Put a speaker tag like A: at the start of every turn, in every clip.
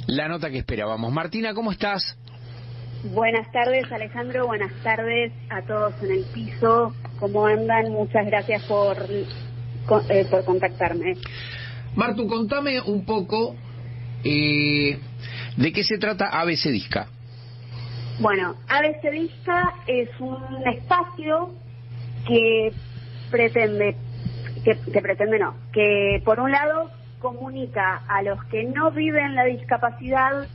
A: la nota que esperábamos. Martina, ¿cómo estás?
B: Buenas tardes, Alejandro. Buenas tardes a todos en el piso. ¿Cómo andan? Muchas gracias por contactarme.
A: Martu, contame un poco de qué se trata ABC Disca.
B: Bueno, ABC Disca es un espacio que que por un lado comunica a los que no viven la discapacidad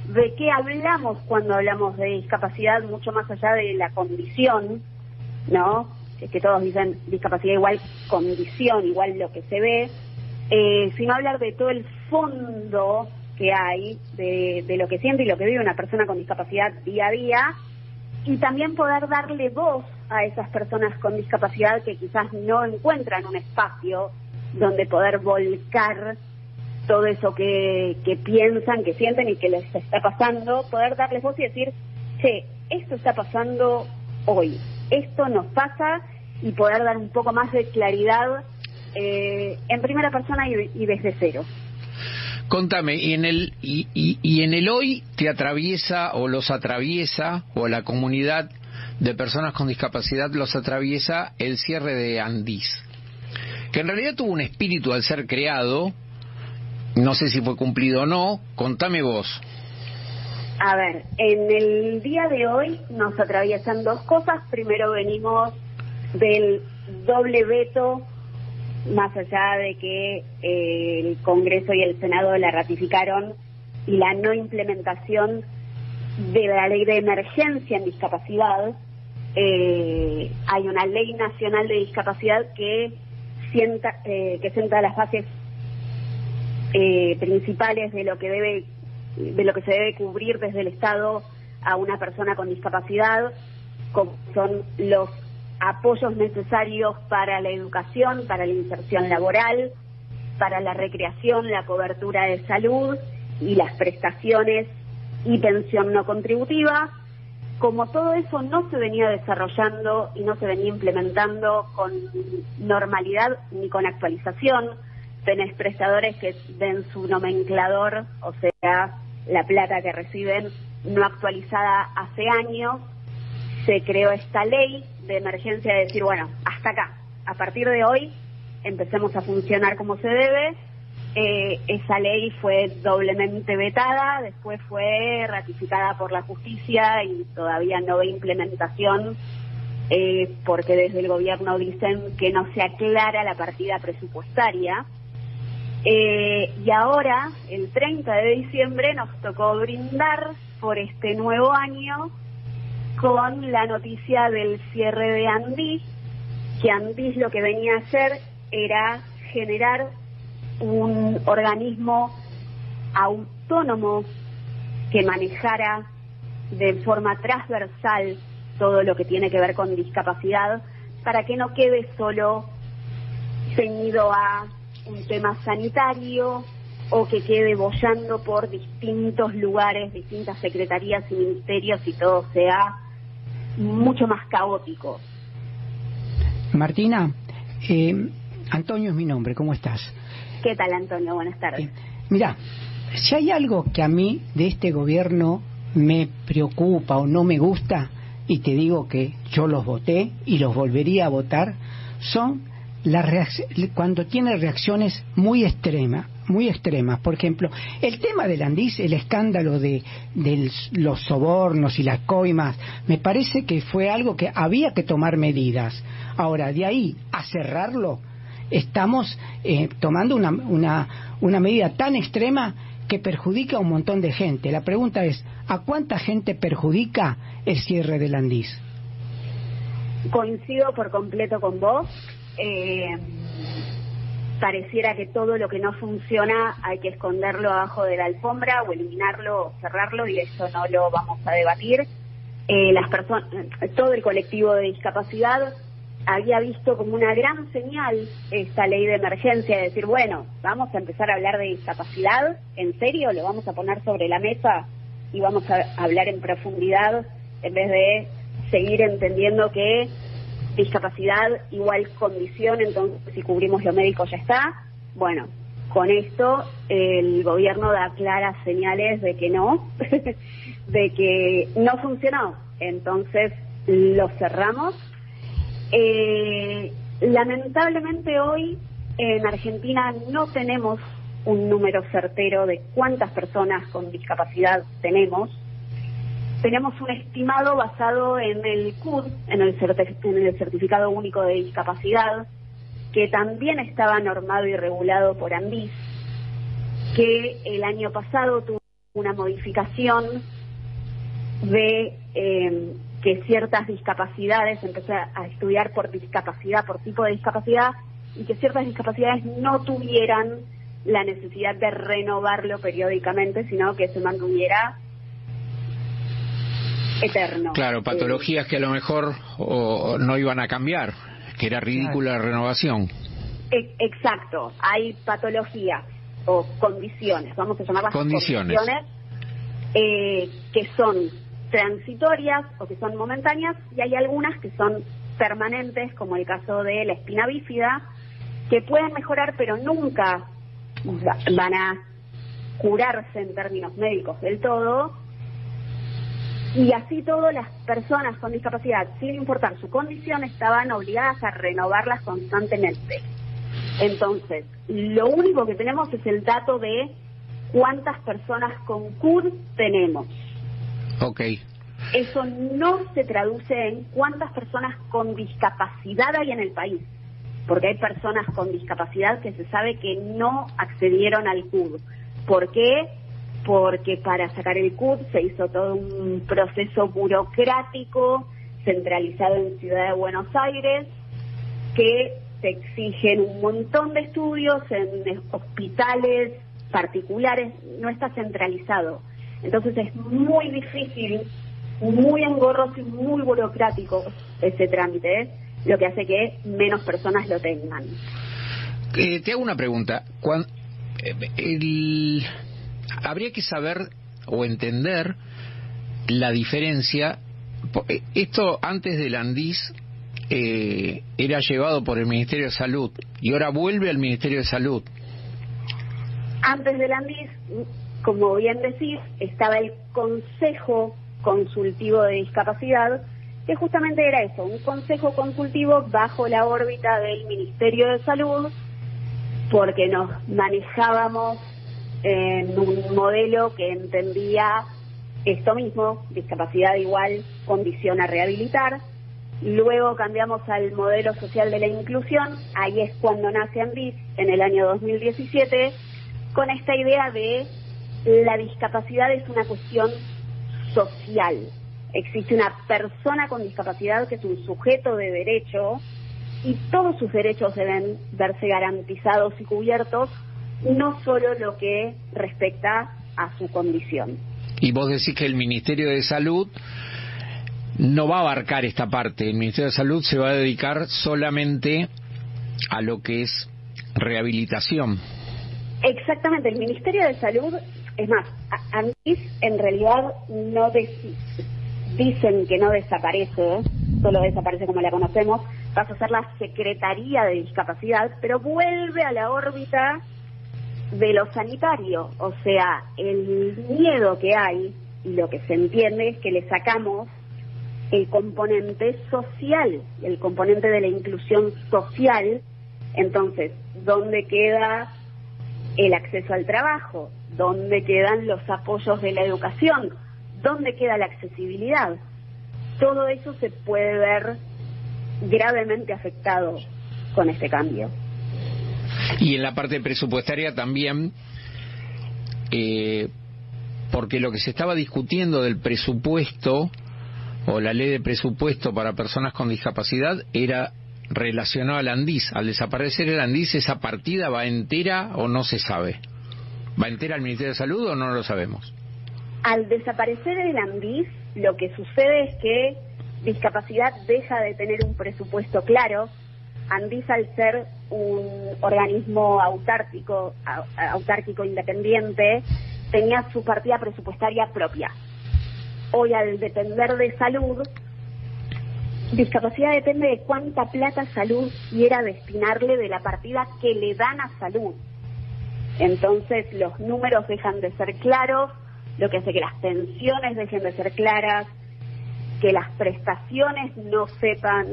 B: de qué hablamos cuando hablamos de discapacidad, mucho más allá de la condición, ¿no? Es que todos dicen discapacidad igual condición, igual lo que se ve, sino hablar de todo el fondo que hay, de lo que siente y lo que vive una persona con discapacidad día a día, y también poder darle voz a esas personas con discapacidad que quizás no encuentran un espacio donde poder volcar todo eso que piensan, que sienten y que les está pasando, poder darles voz y decir, che, esto está pasando hoy, esto nos pasa, y poder dar un poco más de claridad en primera persona y desde cero.
A: Contame, y en el hoy te atraviesa o los atraviesa, o la comunidad de personas con discapacidad los atraviesa el cierre de Andís, que en realidad tuvo un espíritu al ser creado. No sé si fue cumplido o no. Contame vos.
B: A ver, en el día de hoy nos atraviesan dos cosas. Primero venimos del doble veto, más allá de que el Congreso y el Senado la ratificaron, y la no implementación de la ley de emergencia en discapacidad. Hay una ley nacional de discapacidad que sienta las bases principales de lo que se debe cubrir desde el Estado a una persona con discapacidad, como son los apoyos necesarios para la educación, para la inserción laboral, para la recreación, la cobertura de salud y las prestaciones y pensión no contributiva. Como todo eso no se venía desarrollando y no se venía implementando con normalidad ni con actualización, tenés prestadores que ven su nomenclador, o sea, la plata que reciben, no actualizada hace años. Se creó esta ley de emergencia de decir, bueno, hasta acá, a partir de hoy empecemos a funcionar como se debe. Esa ley fue doblemente vetada, después fue ratificada por la justicia y todavía no ve implementación, porque desde el gobierno dicen que no se aclara la partida presupuestaria. Y ahora, el 30 de diciembre, nos tocó brindar por este nuevo año con la noticia del cierre de Andís, que Andís lo que venía a hacer era generar un organismo autónomo que manejara de forma transversal todo lo que tiene que ver con discapacidad, para que no quede solo ceñido a un tema sanitario o que quede boyando por distintos lugares, distintas secretarías y ministerios, y todo sea mucho más caótico.
C: Martina, Antonio es mi nombre, ¿cómo estás?
B: ¿Qué tal, Antonio? Buenas tardes.
C: Mira, si hay algo que a mí de este gobierno me preocupa o no me gusta, y te digo que yo los voté y los volvería a votar, son cuando tiene reacciones muy extremas. Por ejemplo, el tema del Andís, el escándalo de los sobornos y las coimas, me parece que fue algo que había que tomar medidas. Ahora, de ahí a cerrarlo, estamos tomando una medida tan extrema que perjudica a un montón de gente. La pregunta es, ¿a cuánta gente perjudica el cierre del Andís?
B: Coincido por completo con vos. Pareciera que todo lo que no funciona hay que esconderlo abajo de la alfombra, o eliminarlo o cerrarlo, y eso no lo vamos a debatir. Las personas, todo el colectivo de discapacidad había visto como una gran señal esta ley de emergencia, de decir, bueno, vamos a empezar a hablar de discapacidad, ¿en serio? ¿Lo vamos a poner sobre la mesa y vamos a hablar en profundidad, en vez de seguir entendiendo que discapacidad igual condición, entonces si cubrimos lo médico ya está? Bueno, Con esto el gobierno da claras señales de que no, de que no funcionó. Entonces lo cerramos. Lamentablemente hoy en Argentina no tenemos un número certero de cuántas personas con discapacidad tenemos. Tenemos un estimado basado en el CUD, en el Certificado Único de Discapacidad, que también estaba normado y regulado por ANDIS, que el año pasado tuvo una modificación de que ciertas discapacidades, empecé a estudiar por discapacidad, por tipo de discapacidad, y que ciertas discapacidades no tuvieran la necesidad de renovarlo periódicamente, sino que se mantuviera eterno.
A: Claro, patologías que a lo mejor no iban a cambiar, que era ridícula la renovación.
B: Exacto, hay patologías o condiciones, vamos a llamarlas condiciones que son transitorias o que son momentáneas, y hay algunas que son permanentes, como el caso de la espina bífida, que pueden mejorar pero nunca van a curarse en términos médicos del todo. Y así todas las personas con discapacidad, sin importar su condición, estaban obligadas a renovarlas constantemente. Entonces, lo único que tenemos es el dato de cuántas personas con CUD tenemos.
A: Ok.
B: Eso no se traduce en cuántas personas con discapacidad hay en el país, porque hay personas con discapacidad que se sabe que no accedieron al CUD. ¿Por qué? Porque para sacar el CUD se hizo todo un proceso burocrático centralizado en Ciudad de Buenos Aires, que te exigen un montón de estudios en hospitales particulares, no está centralizado. Entonces es muy difícil, muy engorroso y muy burocrático ese trámite, lo que hace que menos personas lo tengan.
A: Te hago una pregunta. Habría que saber o entender la diferencia. Esto antes del ANDIS era llevado por el Ministerio de Salud y ahora vuelve al Ministerio de Salud.
B: Antes del ANDIS, como bien decís, estaba el Consejo Consultivo de Discapacidad, que justamente era eso, un consejo consultivo bajo la órbita del Ministerio de Salud, porque nos manejábamos en un modelo que entendía esto mismo, discapacidad igual condición a rehabilitar. Luego cambiamos al modelo social de la inclusión, ahí es cuando nace ANDIS en el año 2017, con esta idea de la discapacidad es una cuestión social. Existe una persona con discapacidad que es un sujeto de derecho y todos sus derechos deben verse garantizados y cubiertos, no solo lo que respecta a su condición.
A: Y vos decís que el Ministerio de Salud no va a abarcar esta parte. El Ministerio de Salud se va a dedicar solamente a lo que es rehabilitación.
B: Exactamente, el Ministerio de Salud, es más, ANDIS en realidad no dicen que no desaparece, solo desaparece como la conocemos, pasa a ser la Secretaría de Discapacidad, pero vuelve a la órbita de lo sanitario. O sea, el miedo que hay y lo que se entiende es que le sacamos el componente social, el componente de la inclusión social. Entonces, ¿dónde queda el acceso al trabajo? ¿Dónde quedan los apoyos de la educación? ¿Dónde queda la accesibilidad? Todo eso se puede ver gravemente afectado con este cambio.
A: Y en la parte presupuestaria también, porque lo que se estaba discutiendo del presupuesto o la ley de presupuesto para personas con discapacidad era relacionado al ANDIS. Al desaparecer el ANDIS, ¿esa partida va entera o no se sabe? ¿Va entera al Ministerio de Salud o no lo sabemos?
B: Al desaparecer el ANDIS, lo que sucede es que discapacidad deja de tener un presupuesto claro. ANDIS, al ser un organismo autárquico independiente, tenía su partida presupuestaria propia. Hoy, al depender de salud, discapacidad depende de cuánta plata salud quiera destinarle de la partida que le dan a salud. Entonces los números dejan de ser claros, lo que hace que las pensiones dejen de ser claras, que las prestaciones no sepan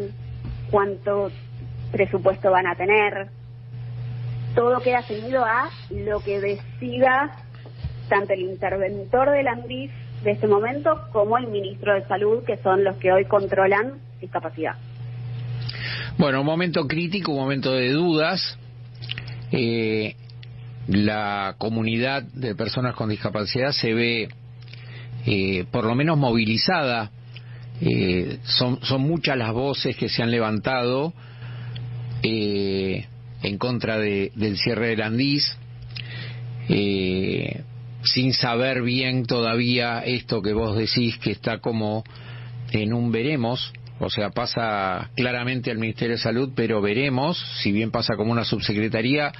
B: cuánto presupuesto van a tener. Todo queda ceñido a lo que decida tanto el interventor del ANDIS de este momento como el ministro de Salud, que son los que hoy controlan discapacidad.
A: Bueno, un momento crítico, un momento de dudas. La comunidad de personas con discapacidad se ve por lo menos movilizada. Son muchas las voces que se han levantado en contra del cierre del ANDIS, sin saber bien todavía esto que vos decís, que está como en un veremos. O sea, pasa claramente al Ministerio de Salud, pero veremos, si bien pasa como una subsecretaría.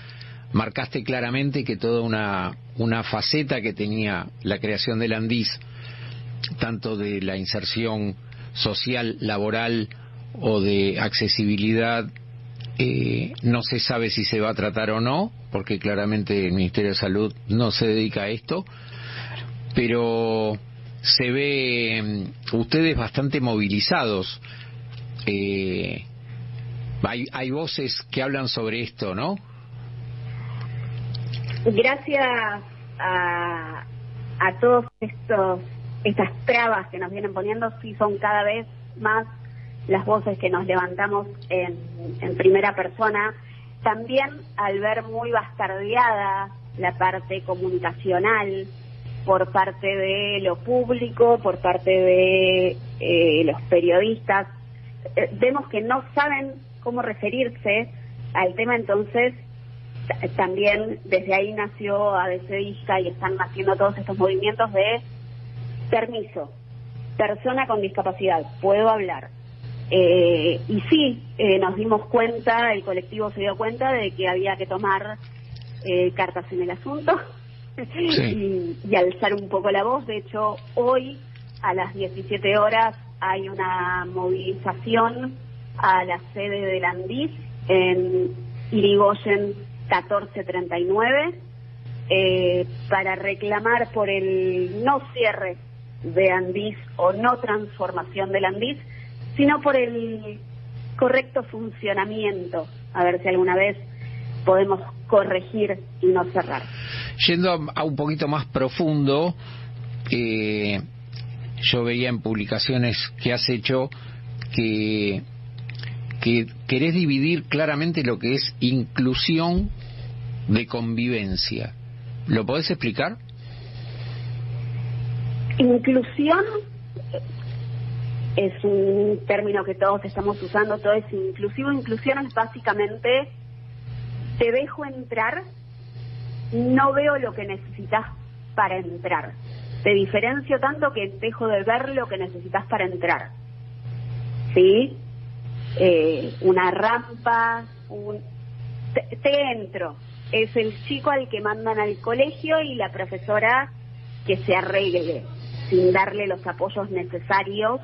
A: Marcaste claramente que toda una faceta que tenía la creación del ANDIS, tanto de la inserción social, laboral o de accesibilidad, no se sabe si se va a tratar o no, porque claramente el Ministerio de Salud no se dedica a esto, pero se ve ustedes bastante movilizados. Hay voces que hablan sobre esto, ¿no?
B: Gracias a todos estas trabas que nos vienen poniendo, sí son cada vez más las voces que nos levantamos en primera persona. También al ver muy bastardeada la parte comunicacional por parte de lo público, por parte de los periodistas, vemos que no saben cómo referirse al tema. Entonces también desde ahí nació ABC Vizca y están naciendo todos estos movimientos de permiso, persona con discapacidad, puedo hablar. Y sí, nos dimos cuenta, el colectivo se dio cuenta de que había que tomar cartas en el asunto. Sí. y alzar un poco la voz. De hecho, hoy a las 17 horas hay una movilización a la sede del ANDIS en Irigoyen 1439 para reclamar por el no cierre de ANDIS o no transformación del ANDIS, sino por el correcto funcionamiento, a ver si alguna vez podemos corregir y no cerrar.
A: Yendo a un poquito más profundo, yo veía en publicaciones que has hecho que querés dividir claramente lo que es inclusión de convivencia. ¿Lo podés explicar?
B: Inclusión es un término que todos estamos usando, todo es inclusivo. Inclusión es básicamente: te dejo entrar, no veo lo que necesitas para entrar. Te diferencio tanto que dejo de ver lo que necesitas para entrar. ¿Sí? Una rampa, te entro. Es el chico al que mandan al colegio y la profesora que se arregle, sin darle los apoyos necesarios,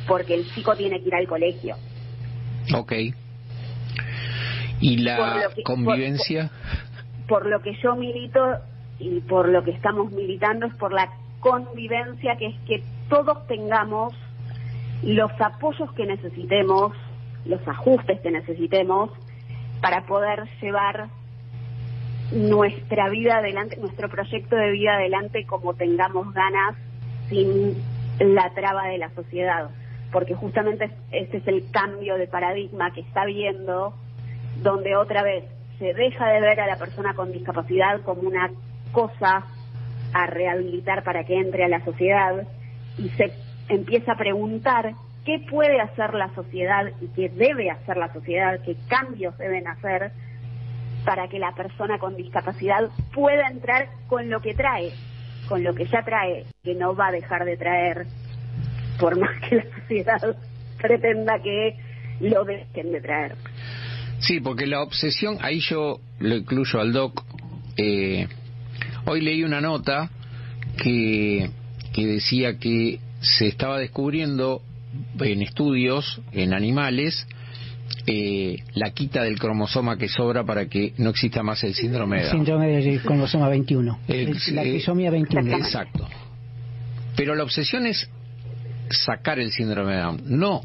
B: porque el chico tiene que ir al colegio.
A: Ok. ¿Y la convivencia?
B: Por lo que yo milito y por lo que estamos militando es por la convivencia, que es que todos tengamos los apoyos que necesitemos, los ajustes que necesitemos para poder llevar nuestra vida adelante, nuestro proyecto de vida adelante como tengamos ganas, sin la traba de la sociedad, porque justamente este es el cambio de paradigma que está habiendo, donde otra vez se deja de ver a la persona con discapacidad como una cosa a rehabilitar para que entre a la sociedad y se empieza a preguntar qué puede hacer la sociedad y qué debe hacer la sociedad, qué cambios deben hacer para que la persona con discapacidad pueda entrar con lo que trae, con lo que ya trae, que no va a dejar de traer por más que la sociedad pretenda que lo dejen de traer.
A: Sí, porque la obsesión, ahí yo lo incluyo al doc. Hoy leí una nota que decía que se estaba descubriendo en estudios en animales la quita del cromosoma que sobra para que no exista más el síndrome de Down.
C: Síndrome del cromosoma 21, la trisomía 21.
A: Exacto. Pero la obsesión es sacar el síndrome de Down, no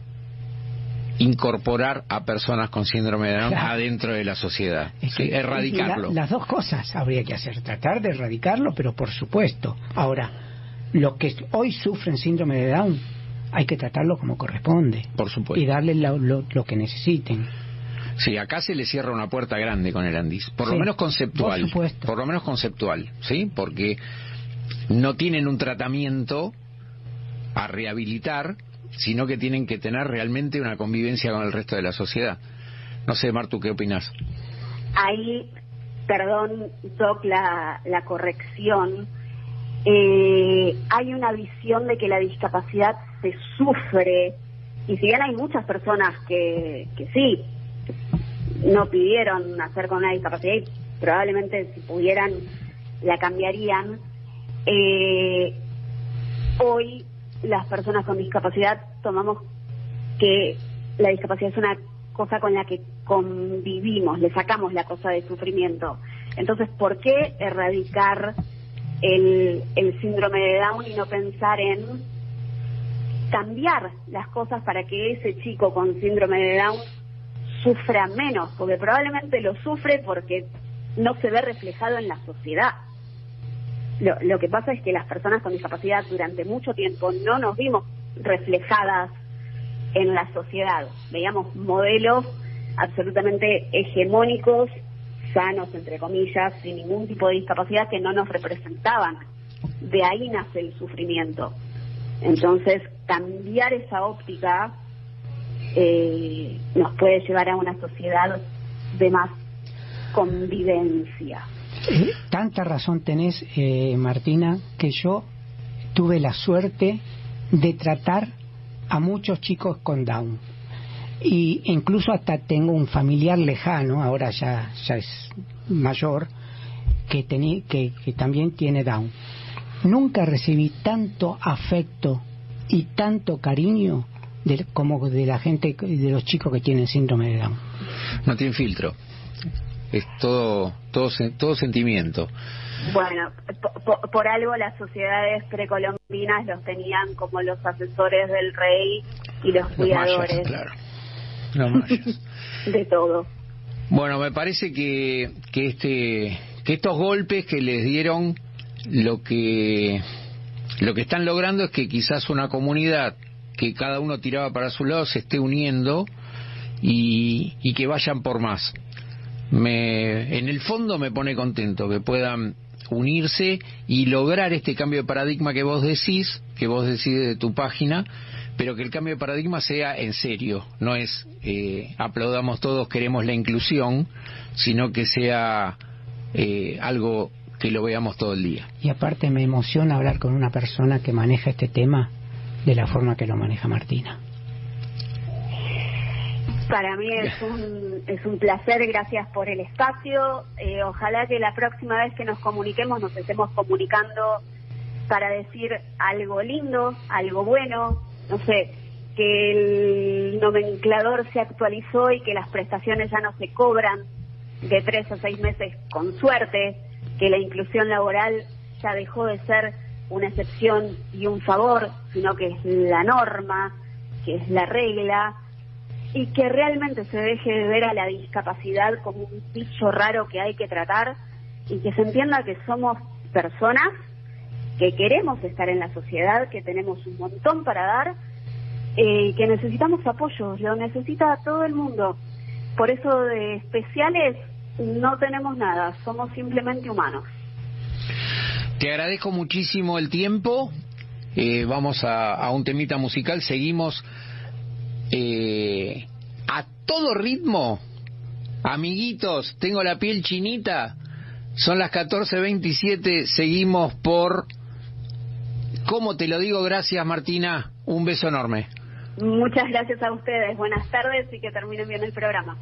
A: incorporar a personas con síndrome de Down adentro de la sociedad, erradicarlo.
C: Las dos cosas habría que hacer, tratar de erradicarlo, pero por supuesto. Ahora, los que hoy sufren síndrome de Down hay que tratarlo como corresponde,
A: por supuesto,
C: y darles lo que necesiten.
A: Sí, acá se le cierra una puerta grande con el Andis, por lo menos conceptual,
C: por supuesto,
A: por lo menos conceptual, ¿sí? Porque no tienen un tratamiento a rehabilitar, sino que tienen que tener realmente una convivencia con el resto de la sociedad. No sé, Martu, ¿qué opinas?
B: Ahí, perdón, Doc, la corrección. Hay una visión de que la discapacidad se sufre, y si bien hay muchas personas que sí, no pidieron nacer con una discapacidad y probablemente si pudieran la cambiarían, hoy las personas con discapacidad tomamos que la discapacidad es una cosa con la que convivimos, le sacamos la cosa de sufrimiento. Entonces, ¿por qué erradicar el síndrome de Down y no pensar en cambiar las cosas para que ese chico con síndrome de Down sufra menos? Porque probablemente lo sufre porque no se ve reflejado en la sociedad. Lo que pasa es que las personas con discapacidad durante mucho tiempo no nos vimos reflejadas en la sociedad. Veíamos modelos absolutamente hegemónicos, sanos, entre comillas, sin ningún tipo de discapacidad, que no nos representaban. De ahí nace el sufrimiento. Entonces, cambiar esa óptica nos puede llevar a una sociedad de más convivencia.
C: Tanta razón tenés, Martina, que yo tuve la suerte de tratar a muchos chicos con Down, y incluso hasta tengo un familiar lejano, ahora ya es mayor, que también tiene Down. Nunca recibí tanto afecto y tanto cariño como de la gente, de los chicos que tienen síndrome de Down.
A: No tiene filtro, es todo sentimiento.
B: Bueno, por algo las sociedades precolombinas los tenían como los asesores del rey y los cuidadores.
A: Mayas, claro. Los mayas.
B: De todo.
A: Bueno, me parece que estos golpes que les dieron, lo que están logrando es que quizás una comunidad que cada uno tiraba para su lado se esté uniendo y que vayan por más. En el fondo me pone contento que puedan unirse y lograr este cambio de paradigma que vos decís de tu página, pero que el cambio de paradigma sea en serio, no es aplaudamos todos, queremos la inclusión, sino que sea algo que lo veamos todo el día.
C: Y aparte me emociona hablar con una persona que maneja este tema de la forma que lo maneja Martina.
B: Para mí es un placer, gracias por el espacio. Ojalá que la próxima vez que nos comuniquemos nos estemos comunicando para decir algo lindo, algo bueno, no sé, que el nomenclador se actualizó y que las prestaciones ya no se cobran de 3 a 6 meses con suerte, que la inclusión laboral ya dejó de ser una excepción y un favor, sino que es la norma, que es la regla, y que realmente se deje de ver a la discapacidad como un bicho raro que hay que tratar, y que se entienda que somos personas que queremos estar en la sociedad, que tenemos un montón para dar, que necesitamos apoyo, lo necesita todo el mundo. Por eso de especiales no tenemos nada, somos simplemente humanos.
A: Te agradezco muchísimo el tiempo. Vamos a un temita musical, seguimos a todo ritmo. Amiguitos, tengo la piel chinita. Son las 14:27, seguimos por ¿Cómo te lo digo? Gracias, Martina, un beso enorme.
B: Muchas gracias a ustedes, buenas tardes y que terminen bien el programa.